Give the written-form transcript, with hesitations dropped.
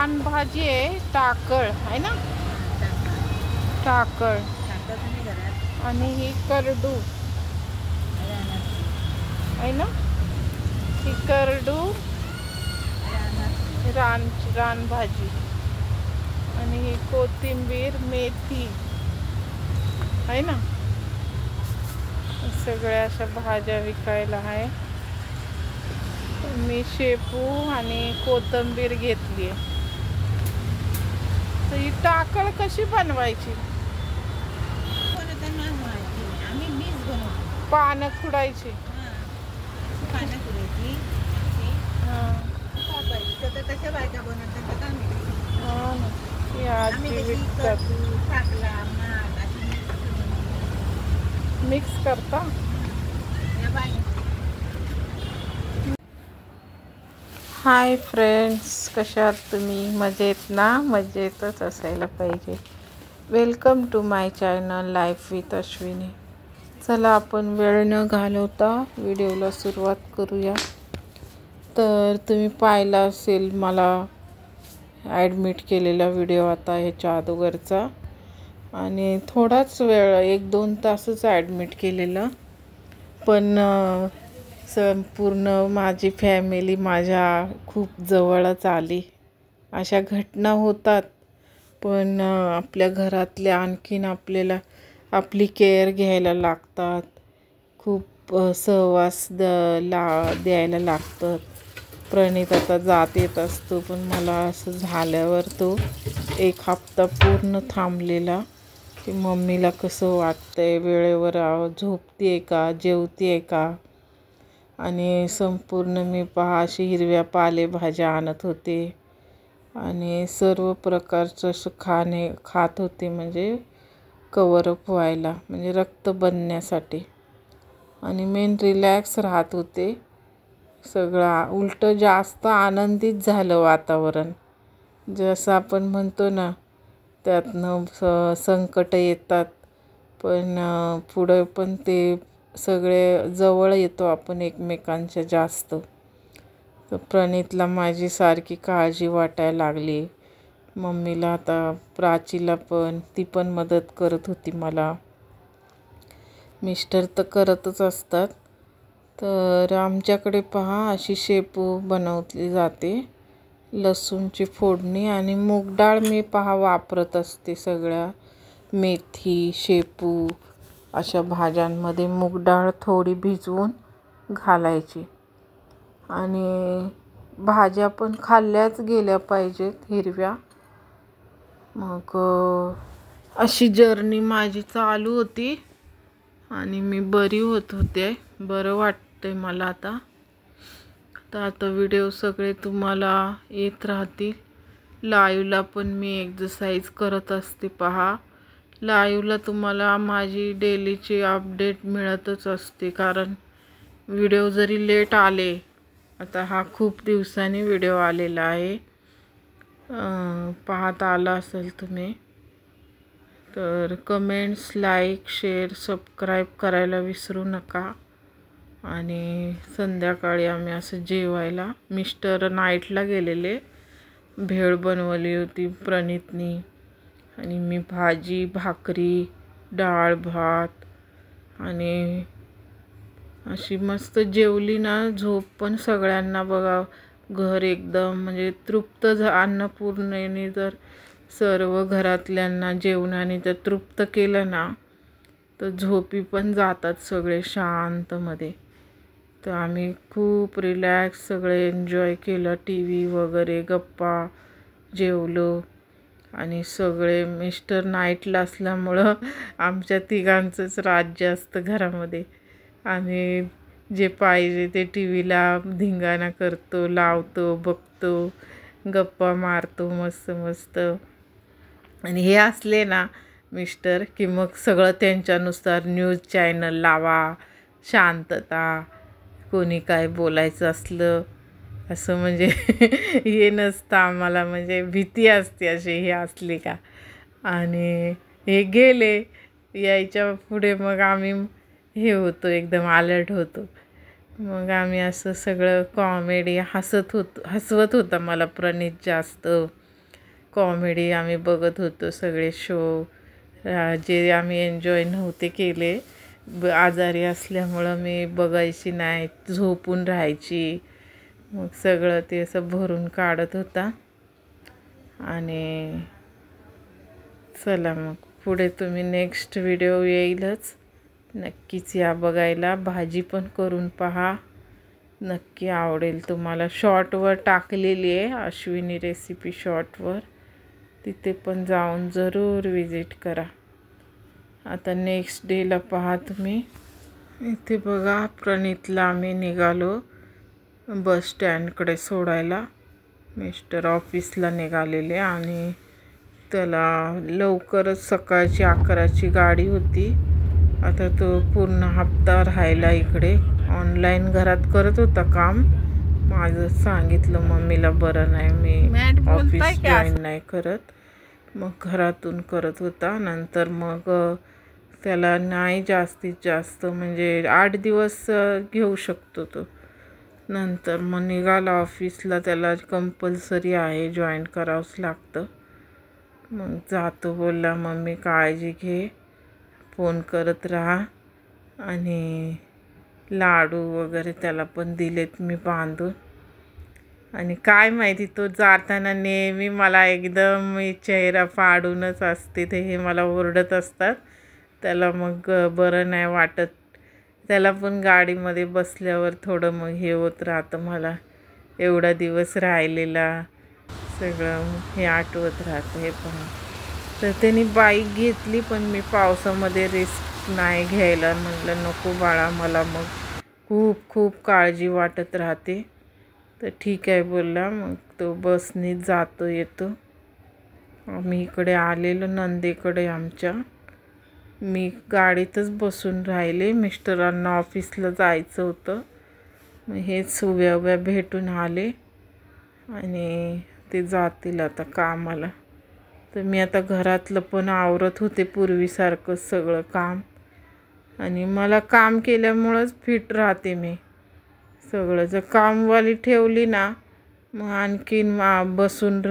रानभाजी आहे, टाकळ आहे ना, टाकळ. आणि ही करडू आहे ना, ही करडू रानभाजी. आणि ही कोथिंबीर, मेथी आहे ना. सगळ्या अशा भाज्या विकायला आहे. मी शेपू आणि कोथिंबीर घेतली आहे. तर ही टाकळ कशी बनवायची? पानं खुडायची. मिक्स करता. हाय फ्रेंड्स, कशा आहात तुम्ही? मजेत ना? मजेतच असायला पाहिजे. Welcome to my channel life with Ashwini. चला आपण वेळ न घालवता व्हिडिओला सुरुवात करूया. तर तुम्ही पाहिला असेल मला ॲडमिट केलेला व्हिडिओ आता ह्याच्या अगोदरचा, आणि थोडाच वेळ 1-2 तासच ॲडमिट केलेलं. पण संपूर्ण माझी फॅमिली माझ्या खूप जवळच आली. अशा घटना होतात, पण आपल्या घरातल्या आणखीन आपल्याला आपली केअर घ्यायला लागतात. खूप सहवास द्यायला लागतं. प्रणित आता जात येत असतो, पण मला असं झाल्यावर तो 1 हफ्ता पूर्ण थांबलेला की मम्मीला कसं वाटतंय, वेळेवर झोपते का, जेवते का. आणि संपूर्ण मी अशी हिरव्या पालेभाज्या आणत होते आणि सर्व प्रकारचं असं खात होते, म्हणजे कव्हरअप व्हायला, म्हणजे रक्त बनण्यासाठी. आणि मेन रिलॅक्स राहत होते. सगळं उलटं जास्त आनंदित झालं वातावरण. जसं आपण म्हणतो ना, त्यातनं संकट येतात, पण पुढं पण ते सगळे जवळ येतो आपण एकमेकांच्या जास्त. तर प्रणितला माझी सारखी काळजी वाटायला लागली. मम्मीला आता प्राचीला पण, ती पण मदत करत होती मला. मिस्टर तर करतच असतात. तर आमच्याकडे पहा अशी शेपू बनवली जाते, लसूणची फोडणी आणि मूग डाळ मी वापरत असते सगळ्या. मेथी, शेपू अशा भाज्यांमध्ये मूग डाळ थोडी भिजवून घालायची. आणि भाज्या पण खाल्ल्याच गेल्या पाहिजेत हिरव्या. मग अशी जर्नी माझी चालू होती आणि मी बरी होत होते. बरं वाटतंय मला आता. आता व्हिडिओ सगळे तुम्हाला येत राहतील. लाईव्हला पण मी एक्सरसाइज करत असते पहा. लाईव्हला तुम्हाला माझी डेलीची अपडेट मिळतच असते, कारण व्हिडिओ जरी लेट आले, आता हा खूप दिवसांनी व्हिडिओ आलेला आहे, पाहत आला असेल तुम्ही. तर कमेंट्स, लाईक, शेअर, सबस्क्राईब करायला विसरू नका. आणि संध्याकाळी आम्ही असं जेवायला, मिस्टर नाईटला गेलेले, भेळ बनवली होती प्रणितनी, आणि मी भाजी, भाकरी, डाळ भात आणि अशी मस्त जेवली ना. झोप पण सगळ्यांना बघा, घर एकदम म्हणजे तृप्त अन्नपूर्णेने जर सर्व घरातल्यांना जेवणाने जर तृप्त केलं ना, तर झोपी पण जातात सगळे शांतमध्ये. तर आम्ही खूप रिलॅक्स सगळे एन्जॉय केलं. TV वगैरे, गप्पा, जेवलो. आणि सगळे मिस्टर नाईटला असल्यामुळं आमच्या तिघांचंच राज्य असतं घरामध्ये. आम्ही जे पाहिजे ते TVला धिंगाणा करतो, लावतो, बघतो, गप्पा मारतो मस्त मस्त. आणि हे असले ना मिस्टर की मग सगळं त्यांच्यानुसार न्यूज चॅनल लावा, शांतता, कोणी काय बोलायचं असलं असं म्हणजे हे नसतं आम्हाला, म्हणजे भीती असते असे हे असले का. आणि हे गेले यायच्या पुढे मग आम्ही हे होतो, एकदम अलर्ट होतो. मग आम्ही असं सगळं कॉमेडी हसवत होता मला प्रणित जास्त. कॉमेडी आम्ही बघत होतो सगळे शो, जे आम्ही एन्जॉय नव्हते केले आजारी असल्यामुळं मी बघायची नाही, झोपून राहायची. मग सगळं ते असं भरून काढत होता. आणि चला मग पुढे तुम्ही नेक्स्ट व्हिडिओ येईलच, नक्कीच या बघायला. भाजी पण करून पहा, नक्की आवडेल तुम्हाला. शॉर्टवर टाकलेली आहे अश्विनी रेसिपी शॉर्टवर, तिथे पण जाऊन जरूर विजिट करा. आता नेक्स्ट डेला पहा तुम्ही. इथे बघा प्रणितला आम्ही निघालो बस स्टँडकडे सोडायला. मिस्टर ऑफिसला निघालेले आणि त्याला लवकरच सकाळची 11ची गाडी होती. आता तो पूर्ण हप्ता राहिला इकडे. ऑनलाईन घरात करत होता काम. माझं सांगितलं मम्मीला बरं नाही, मी ऑफिस जॉईन नाही करत. मग घरातून करत होता. नंतर मग त्याला नाही जास्तीत जास्त म्हणजे 8 दिवस घेऊ शकतो तो. नंतर मग निघाला ऑफिसला. त्याला कंपल्सरी आहे, जॉईन करावंच लागतं. मग जातो बोलला, मम्मी काळजी घे, फोन करत राहा. आणि लाडू वगैरे त्याला पण दिलेत मी बांधून. आणि काय माहिती तो जाताना नेहमी मला एकदम चेहरा फाडूनच असते, ते हे मला ओरडत असतात. त्याला मग बरं नाही वाटत. त्याला पण गाडीमध्ये बसल्यावर थोडं मग हे होत राहतं, मला एवढा दिवस राहिलेला सगळं हे आठवत राहतं. हे पण तर त्यांनी बाईक घेतली, पण मी पावसामध्ये रिस्क नाही घ्यायला म्हटलं, नको बाळा, मला मग खूप खूप काळजी वाटत राहते. तर ठीक आहे बोलला. मग तो बसने जातो येतो. आम्ही इकडे आलेलो नंदेकडे आमच्या. मी गाडीतच बसून राहिले, मिस्टरांना ऑफिसला जायचं होतं. मग हेच उभ्या उभ्या भेटून आले आणि ते जातील आता कामाला. तर मी आता घरातलं पण आवरत होते पूर्वीसारखं सगळं काम. आणि मला काम केल्यामुळंच फिट राहते मी सगळं. जर कामवाली ठेवली ना मग आणखीन बसून